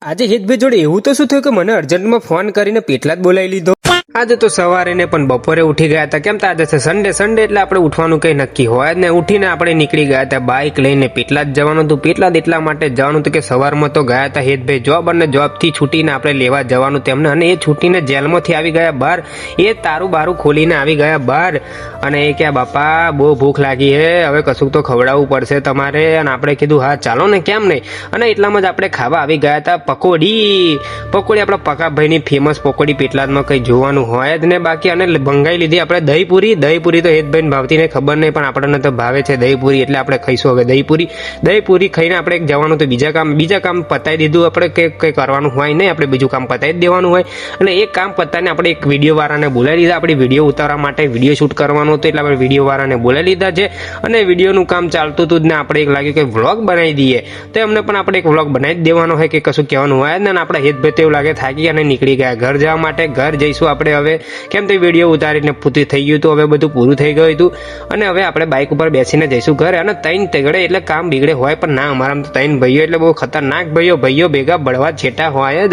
આજે હિતભાઈ જોડે એવું તો શું થયું કે મને અર્જન્ટમાં ફોન કરીને પેટલા જ બોલાવી લીધો. આજે તો સવારે ને પણ બપોરે ઉઠી ગયા હતા. કેમ તો આજે છે સન્ડે એટલે આપણે ઉઠવાનું કઈ નક્કી હોય જ ને. ઉઠીને આપણે નીકળી ગયા હતા બાઇક લઈને. પેટલા જ જવાનું હતું. પેટલા જ એટલા માટે જવાનું હતું કે સવારમાં તો ગયા હતા હિતભાઈ જોબ, અને જોબથી છૂટીને આપણે લેવા જવાનું તેમને, અને એ છૂટીને જેલમાંથી આવી ગયા બહાર. એ તારું બારું ખોલીને આવી ગયા બહાર, અને એ કે બાપા બહુ ભૂખ લાગી હે, હવે કશું તો ખવડાવવું પડશે તમારે. અને આપણે કીધું હા ચાલો ને, કેમ નહીં. અને એટલામાં જ આપણે ખાવા આવી ગયા હતા પકોડી. આપણા પકાભાઈની ફેમસ પકોડી પેટલાદમાં કઈ જોવાનું હોય જ ને બાકી. અને ભંગાઈ લીધી આપણે દહીંપુરી તો હેતભાઈને ભાવતી ને ખબર નહીં, પણ આપણને તો ભાવે છે દહીંપુરી, એટલે આપણે ખાઈશું હવે દહીંપુરી ખાઈને આપણે જવાનું તો બીજા કામ પતાવી દીધું. આપણે કંઈ કરવાનું હોય નહીં, આપણે બીજું કામ પતાવી જ દેવાનું હોય. અને એક કામ પતાવીને આપણે એક વિડીયો વાળાને બોલાવી લીધા. આપણી વિડીયો ઉતારવા માટે વિડીયો શૂટ કરવાનું હતું, એટલે આપણે વિડીયો વાળાને બોલાવી લીધા છે. અને વિડીયોનું કામ ચાલતું હતું જ ને આપણે એક લાગ્યું કે વ્લોગ બનાવી દઈએ, તો એમને પણ આપણે એક વ્લોગ બનાવી જ દેવાનો હોય કે કશું કહેવાનું હોય ને. આપણે હેતભાઈ તો એવું લાગે થાકી અને નીકળી ગયા ઘર જવા માટે. ઘર જઈશું આપણે હવે, કેમ તો વિડીયો ઉતારીને પૂરી થઈ ગયું હતું, હવે બધું પૂરું થઈ ગયું હતું. અને હવે આપણે બાઇક ઉપર બેસીને જઈશું ઘરે. અને ત્રણ તગડે એટલે કામ બીગડે હોય, પણ ના અમારા તો ત્રણ ભાઈઓ એટલે બહુ ખતરનાક ભાઈઓ ભેગા બળવા છેટા હોય જ.